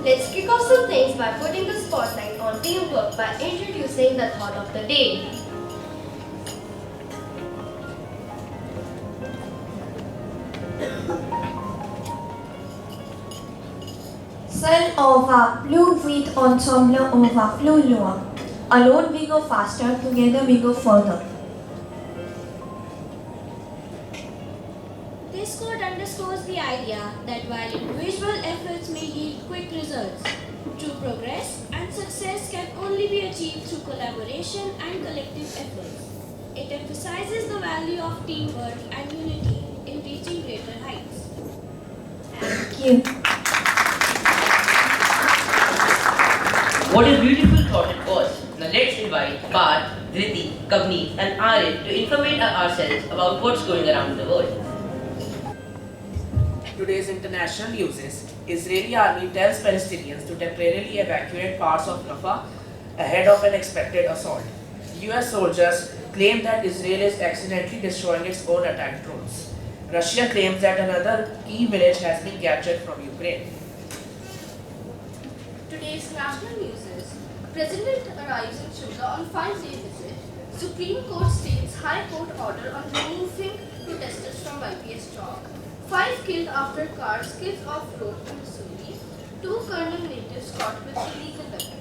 Let's kick off some things by putting the spotlight on teamwork by introducing the thought of the day. Seul on va plus vite, ensemble on va plus loin. Alone we go faster, together we go further. This quote underscores the idea that while individual efforts may yield quick results, true progress and success can only be achieved through collaboration and collective efforts. It emphasizes the value of teamwork and unity in reaching greater heights. Thank you. What a beautiful thought it was. Now let's invite Parth, Dhriti, Kavneet and Aryan to informate ourselves about what's going around the world. Today's international news is Israeli army tells Palestinians to temporarily evacuate parts of Rafah ahead of an expected assault. US soldiers claim that Israel is accidentally destroying its own attack drones. Russia claims that another key village has been captured from Ukraine. Today's national news is President arrives in Shimla on 5-day visit. Supreme Court states High Court order on removing protesters from YPS Chalk. 5 killed after car skids off-road in Missouri. 2 Colonel natives caught with illegal weapon.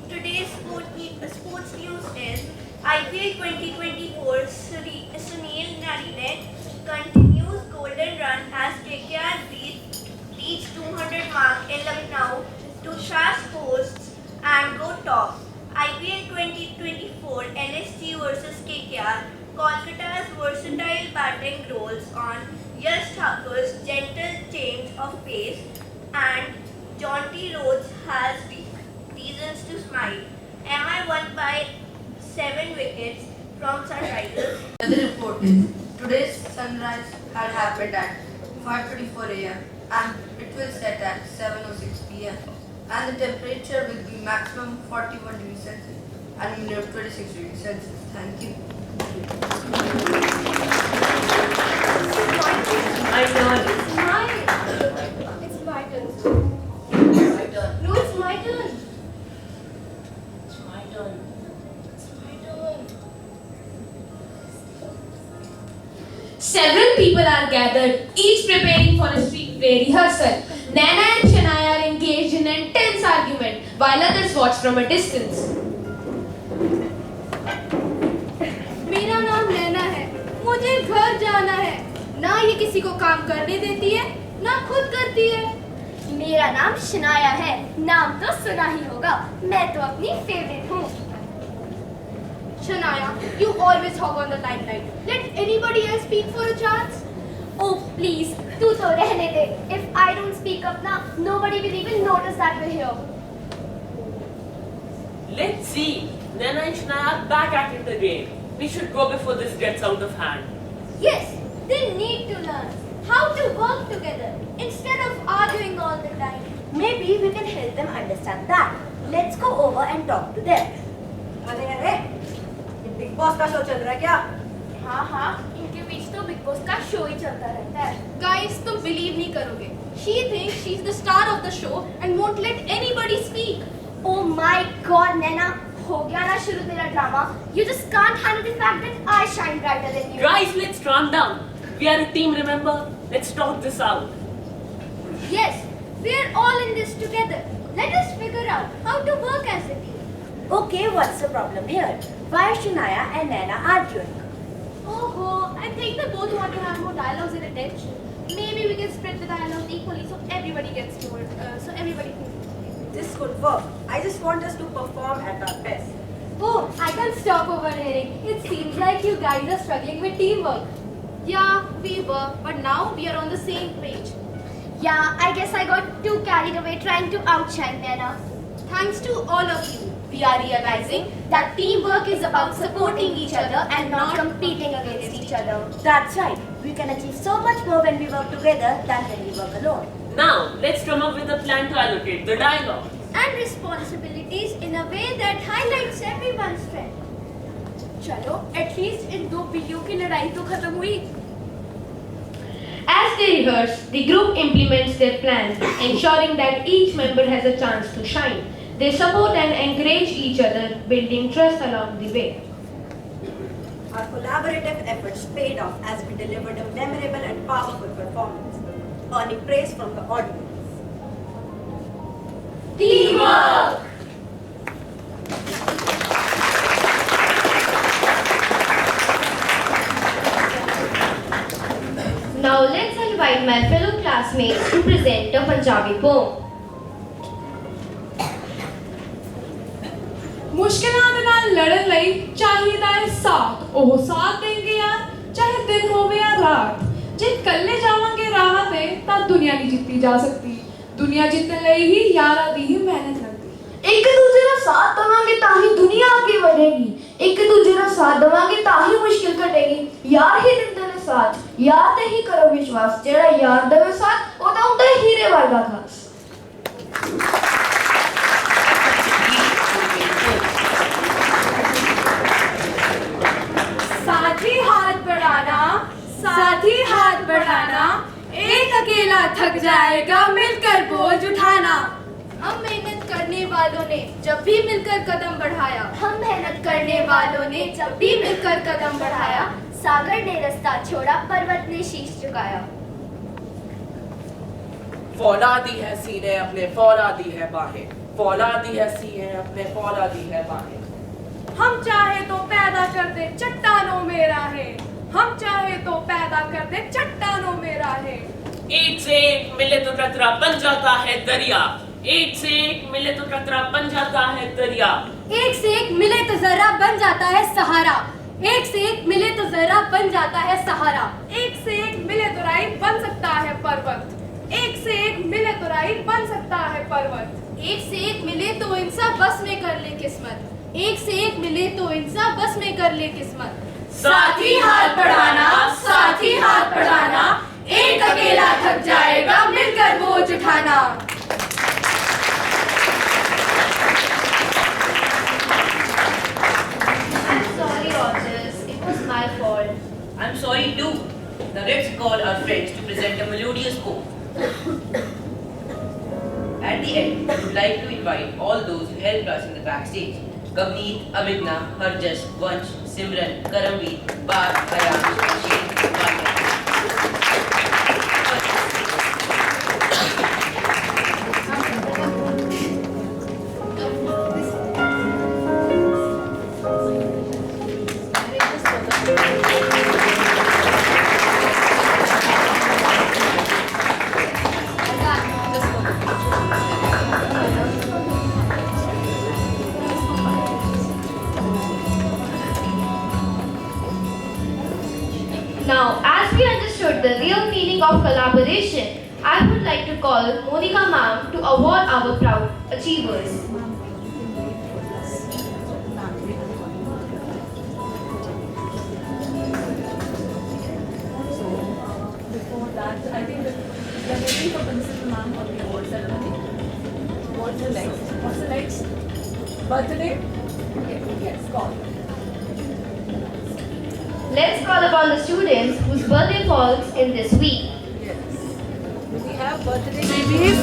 Today's sports news is IPL 2024 Sunil Narine continues golden run as KKR reach 200 mark in Lucknow to trash hosts and go top. IPL 2024 NSG vs KKR. Kolkata's versatile batting rolls on Yash Thakur's gentle change of pace and Jonty Rhodes has reasons to smile. MI won by 7 7 wickets from sunrises. Weather report is today's sunrise had happened at 5:24 a.m. and it will set at 7:06 p.m. and the temperature will be maximum 41 degrees Celsius and minimum 26 degrees Celsius. Thank you. My turn. It's mine. It's my turn. My turn. No, it's my turn. It's my turn. It's my turn. Several people are gathered, each preparing for a street play rehearsal. Naina and Shania are engaged in an intense argument, while others watch from a distance. मेरा नाम नैना है, मुझे घर जाना है। ना ये किसी को काम करने देती है, ना खुद करती है। मेरा नाम शनाया है, नाम तो सुना ही होगा, मैं तो अपनी फेवरेट हूँ। Shania, you always hog on the limelight. Let anybody else speak for a chance. Oh please, तू तो रहने दे. If I don't speak up now, nobody will even notice that we're here. Let's see. Naina and Shania are back at it again. We should go before this gets out of hand. Yes, they need to learn how to work together instead of arguing all the time. Maybe we can help them understand that. Let's go over and talk to them. अरे ये big boss का show चल रहा है क्या? हाँ हाँ, इनके बीच तो बिग बॉस का शो ही चलता रहता है. Guys, तुम believe नहीं करोगे. She thinks she's the star of the show and won't let anybody speak. Oh my God, Naina, हो गया ना शुरू तेरा drama. You just can't handle the fact that I shine brighter than you. Guys, let's calm down. We are a team, remember? Let's talk this out. Yes, we're all in this together. Let us figure out how to work as a team. Okay, what's the problem here? Why are Shania and Naina arguing? Oh, I think they both want to have more dialogues and attention. Maybe we can spread the dialogues equally so everybody gets more. So everybody can. This could work. I just want us to perform at our best. Oh, I can't stop overhearing. It seems like you guys are struggling with teamwork. Yeah, we were, but now we are on the same page. Yeah, I guess I got too carried away trying to outshine Naina. Thanks to all of you, we are realizing That teamwork is about supporting each other and not competing against each other. That's right. We can achieve so much more when we work together than when we work alone. Now, let's come up with a plan to allocate the dialogue. And responsibilities in a way that highlights everyone's strength. चलो, at least इन दो बिल्लियों की लड़ाई तो खत्म हुई. As they rehearse, the group implements their plans, ensuring that each member has a chance to shine. They support and encourage each other, building trust along the way. Our collaborative efforts paid off as we delivered a memorable and powerful performance, earning praise from the audience. Teamwork! Now let's invite my fellow classmates to present a Punjabi poem. ਮੁਸ਼ਕਿਲਾਂ ਦੇ ਨਾਲ ਲੜਨ ਲਈ ਚਾਹੀਦਾ ਹੈ ਸਾਥ ਉਹ ਸਾਥ ਦੇਂਗੇ ਯਾਰ ਚਾਹੇ ਦਿਨ ਹੋਵੇ ਜਾਂ ਰਾਤ ਜੇ ਇਕੱਲੇ ਜਾਵਾਂਗੇ ਰਾਹ ਤੇ ਤਾਂ ਦੁਨੀਆ ਨਹੀਂ ਜਿੱਤੀ ਜਾ ਸਕਦੀ ਦੁਨੀਆ ਜਿੱਤਣ ਲਈ ਹੀ ਯਾਰਾਂ ਦੀ ਹੀ ਮਿਹਨਤ ਲੱਗਦੀ ਇੱਕ ਦੂਜੇ ਦਾ ਸਾਥ ਦੇਵਾਂਗੇ ਤਾਂ ਹੀ ਦੁਨੀਆ ਅੱਗੇ ਵਧੇਗੀ ਇੱਕ ਦੂਜੇ ਦਾ ਸਾਥ ਦੇਵਾਂਗੇ ਤਾਂ ਹੀ ਮੁਸ਼ਕਿਲ ਘਟੇਗੀ ਯਾਰ ਹੀ ਦਿੰਦੇ ਨੇ ਸਾਥ ਯਾਰ ਤੇ ਹੀ ਕਰੋ ਵਿਸ਼ਵਾਸ ਜਿਹੜਾ ਯਾਰ ਦੇਵੇ ਸਾਥ ਉਹਦਾ ਹੁੰਦਾ ਹੈ ਹੀਰੇ ਵਰਗਾ ਖਾਸ साथ ही हाथ बढ़ाना एक अकेला थक जाएगा मिलकर बोझ उठाना हम मेहनत करने वालों ने जब भी मिलकर कदम बढ़ाया हम मेहनत करने वालों ने जब भी मिलकर कदम बढ़ाया सागर ने रास्ता छोड़ा पर्वत ने शीश झुकाया फौलादी है सीने अपने फौलादी है बाहें फौलादी है सीने अपने फौलादी है बाहें हम चाहे तो पैदा कर दे चट्टानों में राहें हम चाहे तो पैदा कर दे चट्टानों में राहें एक से एक मिले तो कतरा बन जाता है दरिया एक से एक मिले तो कतरा बन जाता है दरिया एक से एक मिले तो जरा बन जाता है सहारा एक से एक मिले तो जरा बन जाता है सहारा एक से एक मिले तो राइट बन सकता है पर्वत एक से एक मिले तो राइट बन सकता है पर्वत एक से एक मिले तो इंसान बस में कर ले किस्मत एक से एक मिले तो इंसान बस में कर ले किस्मत। साथी हाथ बढ़ाना, साथी हाथ बढ़ाना, एक अकेला थक जाएगा मिलकर बोझ उठाना। I'm sorry, Rogers. It was my fault. I'm sorry too. Now let's call our friends to present a melodious poem. At the end, I would like to invite all those who helped us in the backstage. Kavneet, Abhigna, Harjas, Vansh, Simran, Karamveer, Bar, Ayan, Ashim, Bhatia. Now, as we understood the real meaning of collaboration, I would like to call Monica ma'am to award our proud achievers. Before that, I think we are waiting for Principal Ma'am for the award ceremony. What's the next? What's the next? Birthday? Okay, yes, call. Let's call upon the students whose birthday falls in this week. Yes. Do we have birthday babies?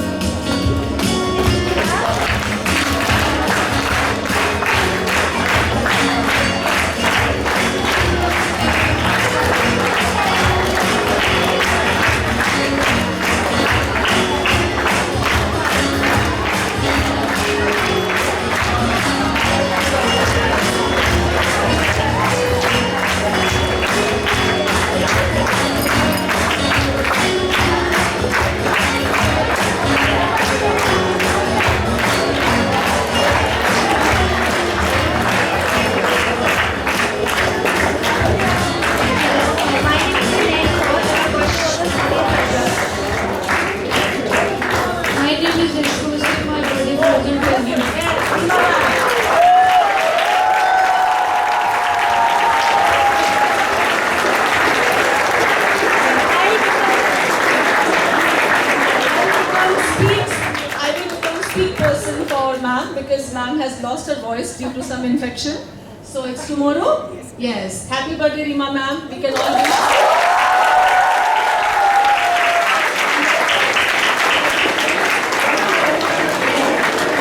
Because ma'am has lost her voice due to some infection. So it's tomorrow? Yes. Happy birthday, Rima ma'am. We can all wish.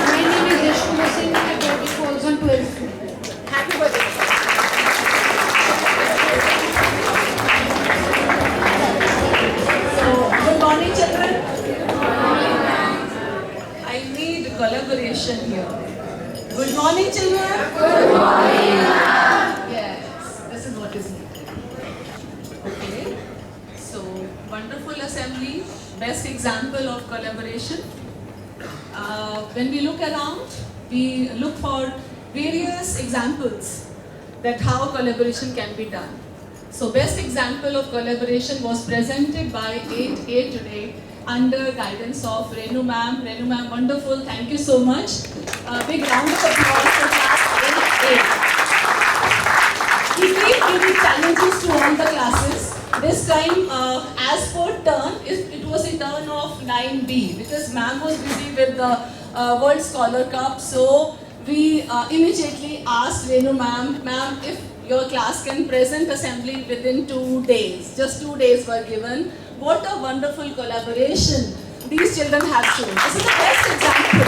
My name is Yashkumar Singh. My birthday falls on 12th. Happy birthday. So, good morning, children. I need collaboration here. Good morning, children. Good morning, ma'am. Yes, this is what is needed. Okay. So, wonderful assembly, best example of collaboration. When we look around, we look for various examples that how collaboration can be done. So, best example of collaboration was presented by 8A today under guidance of Renu ma'am. Renu ma'am, wonderful. Thank you so much. Big round of applause for class 8A. We keep giving challenges to all the classes. This time, as per turn, it was a turn of 9B because ma'am was busy with the World Scholar Cup. So we immediately asked Renu ma'am, if your class can present assembly within 2 days. Just 2 days were given. What a wonderful collaboration these children have shown. This is the best example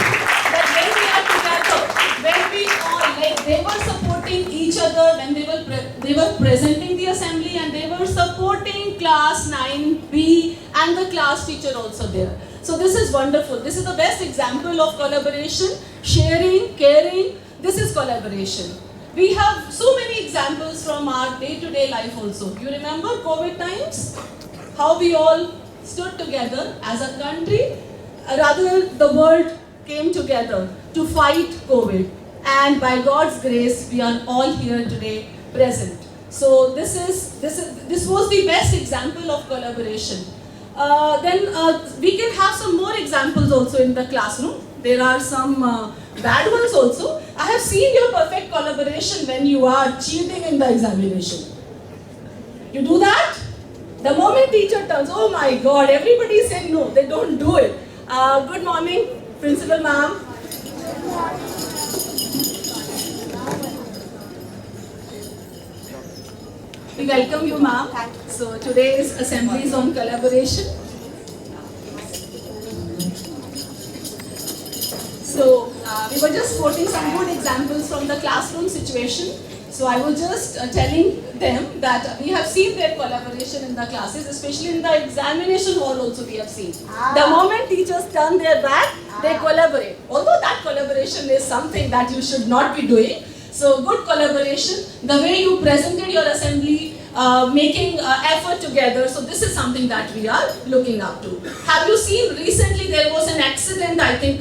that when we are together, when we all, like they were supporting each other, when they were presenting the assembly and they were supporting class 9B and the class teacher also there. So this is wonderful. This is the best example of collaboration, sharing, caring. This is collaboration. We have so many examples from our day-to-day life also. You remember COVID times? How we all stood together as a country, rather the world came together to fight COVID. And by God's grace, we are all here today present. So this was the best example of collaboration. Then we can have some more examples also in the classroom. there are some bad ones also. I have seen your perfect collaboration when you are cheating in the examination. You do that? The moment teacher turns, oh my God, everybody is saying no, they don't do it. Good morning, Principal Ma'am. We welcome you, ma'am. So today's assembly is on collaboration. So we were just quoting some good examples from the classroom situation. So I was just telling them that we have seen their collaboration in the classes, especially in the examination hall also we have seen. The moment teachers turn their back, they collaborate. Although that collaboration is something that you should not be doing. So good collaboration, the way you presented your assembly, making effort together. So this is something that we are looking up to. Have you seen recently there was an accident, I think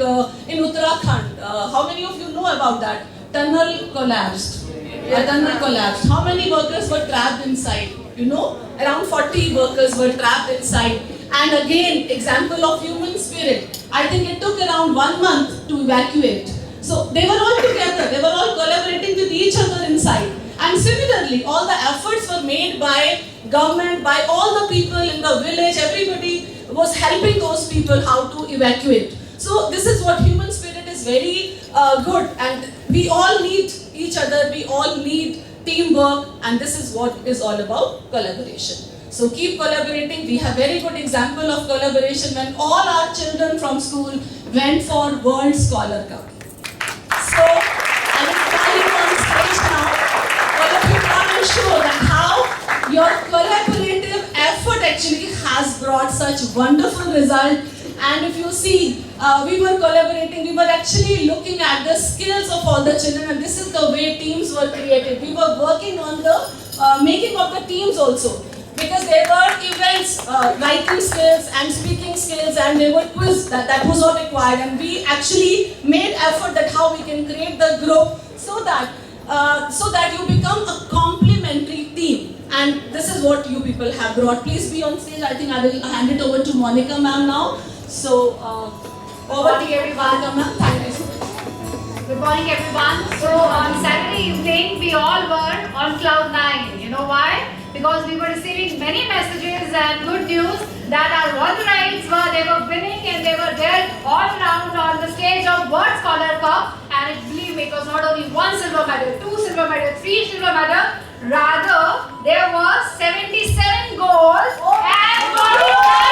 in Uttarakhand. How many of you know about that? Tunnel collapsed. A tunnel collapsed. How many workers were trapped inside? You know, around 40 workers were trapped inside. And again, example of human spirit. I think it took around 1 month to evacuate. So they were all together, they were all collaborating with each other inside. And similarly, all the efforts were made by government, by all the people in the village, everybody was helping those people how to evacuate. So this is what human spirit is very good, and we all need each other, we all need teamwork, and this is what is all about collaboration. So keep collaborating. We have very good example of collaboration when all our children from school went for World Scholar Cup. So I will call you on stage now. All of you come and show that how your collaborative effort actually has brought such wonderful result. And if you see, we were collaborating, we were actually looking at the skills of all the children, and this is the way teams were created. We were working on the making of the teams also. Because there were events, writing skills and speaking skills, and there were quiz that was not required, and we actually made effort that how we can create the group so that you become a complementary team. And this is what you people have brought. Please be on stage. I think I will hand it over to Monica ma'am now. So over to everyone, ma'am. Thank you. Good morning everyone. So on Saturday evening we all were on cloud 9. You know why? Because we were receiving many messages and good news that our Wolverites they were winning and they were there all around on the stage of World Scholar Cup. And believe me, it was not only 1 silver medal, 2 silver medal, 3 silver medal. Rather, there was 77 goals and 49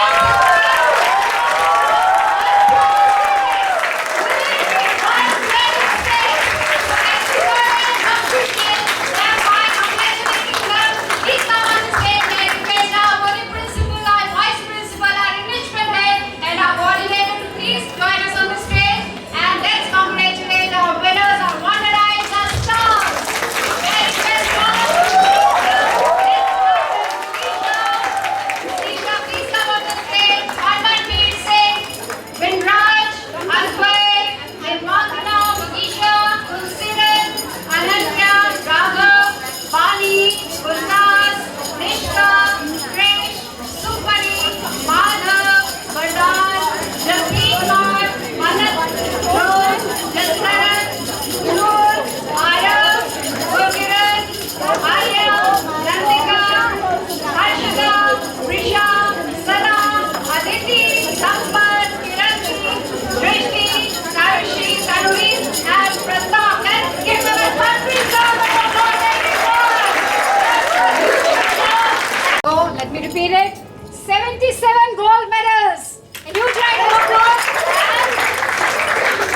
Repeated 77 gold medals. A huge round of applause. And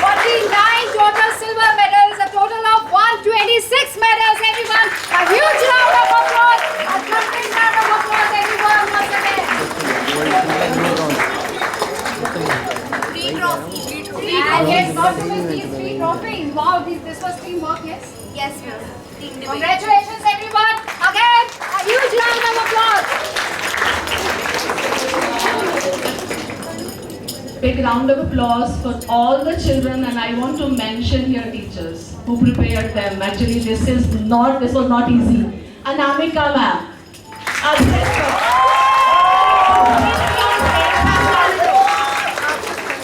49 total silver medals. A total of 126 medals. Everyone, a huge round of applause. A thumping round of applause. Everyone, once again. Three trophies. And yes, not to miss these 3 trophies. Wow, this was teamwork, yes? Yes, ma'am. Congratulations, everyone. Again, a huge round of applause. Big round of applause for all the children, and I want to mention here teachers who prepared them. Actually, this was not easy. Anamika ma'am.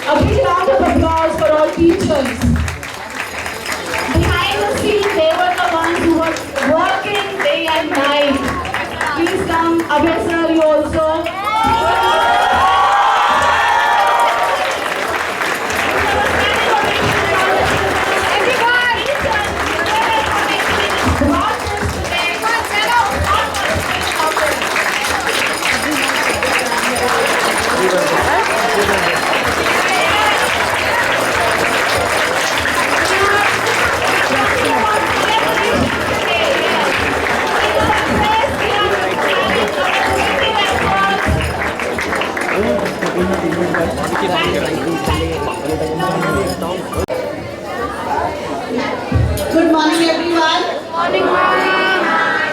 A big round of applause for all teachers. morning, everyone. Morning, ma'am.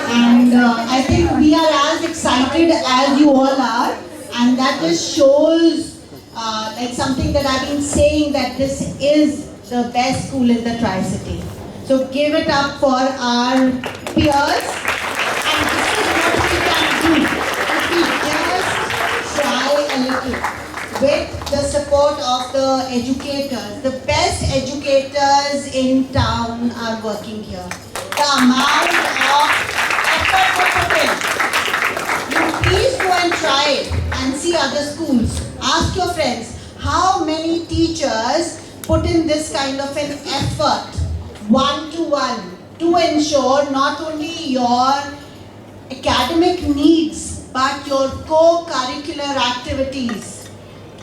And I think we are as excited as you all are, and that just shows like something that I've been saying, that this is the best school in the Tri-City. So give it up for our peers. And this is what we can do if we just try a little with the support of the educators. The best educators in town are working here. The amount of effort they put in. You please go and try it and see other schools. Ask your friends how many teachers put in this kind of an effort, one-to-one, to ensure not only your academic needs but your co-curricular activities.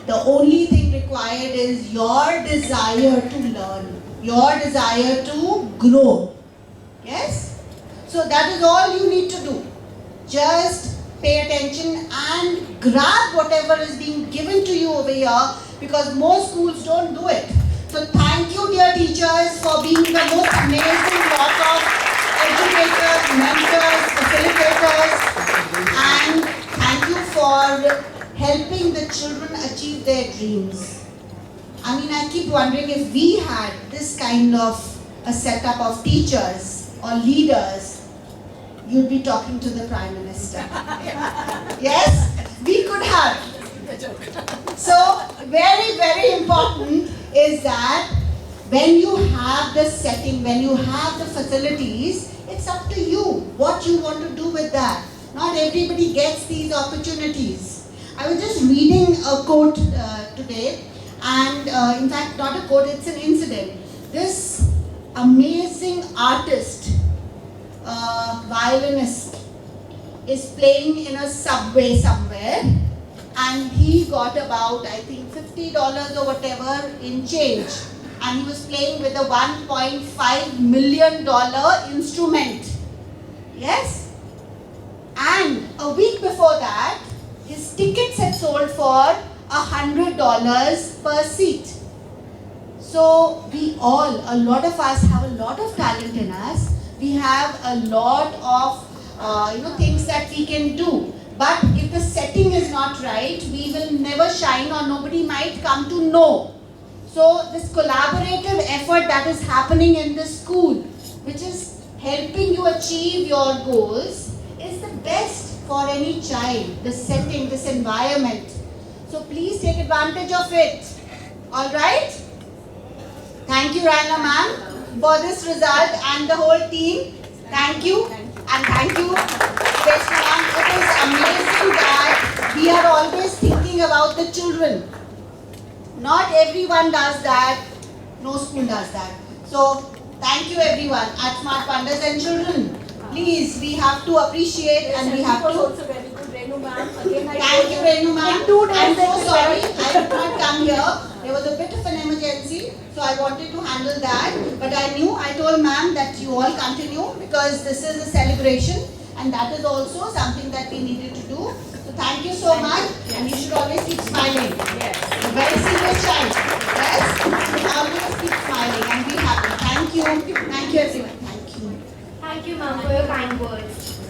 The only thing required is your desire to learn, your desire to grow. Yes? So that is all you need to do. Just pay attention and grab whatever is being given to you over here, because most schools don't do it. So thank you, dear teachers, for being the most amazing lot of educators, mentors, facilitators, and thank you for helping the children achieve their dreams. I mean, I keep wondering, if we had this kind of a setup of teachers or leaders, you'd be talking to the Prime Minister. Yes, we could have. So, very, very important is that when you have the setting, when you have the facilities, it's up to you what you want to do with that. Not everybody gets these opportunities. I was just reading a quote today, and in fact, not a quote, it's an incident. This amazing artist, violinist, is playing in a subway somewhere, and he got about, I think, $50 or whatever in change, and he was playing with a $1.5 million instrument. Yes? And a week before that, his tickets had sold for $100 per seat. So we all, a lot of us have a lot of talent in us. We have a lot of things that we can do. But if the setting is not right, we will never shine, or nobody might come to know. So this collaborative effort that is happening in this school, which is helping you achieve your goals, is the best for any child. This setting, this environment. So please take advantage of it. Alright? Thank you, Raina ma'am, for this result, and the whole team. Thank you. And thank you, Krishna ma'am. It is amazing that we are always thinking about the children. Not everyone does that. No school does that. So, thank you everyone at Smart Wonders. And children, please, we have to appreciate, and we have to... also very good, Renu ma'am. Thank you, Renu ma'am. I'm so sorry I did not come here. There was a bit of an emergency, so I wanted to handle that. But I told ma'am that you all continue, because this is a celebration, and that is also something that we needed to do. So thank you so much, and you should always keep smiling. Yes. A very serious child. Yes? Always keep smiling and be happy. Thank you. Thank you everyone. Thank you. Thank you, ma'am, for your kind words.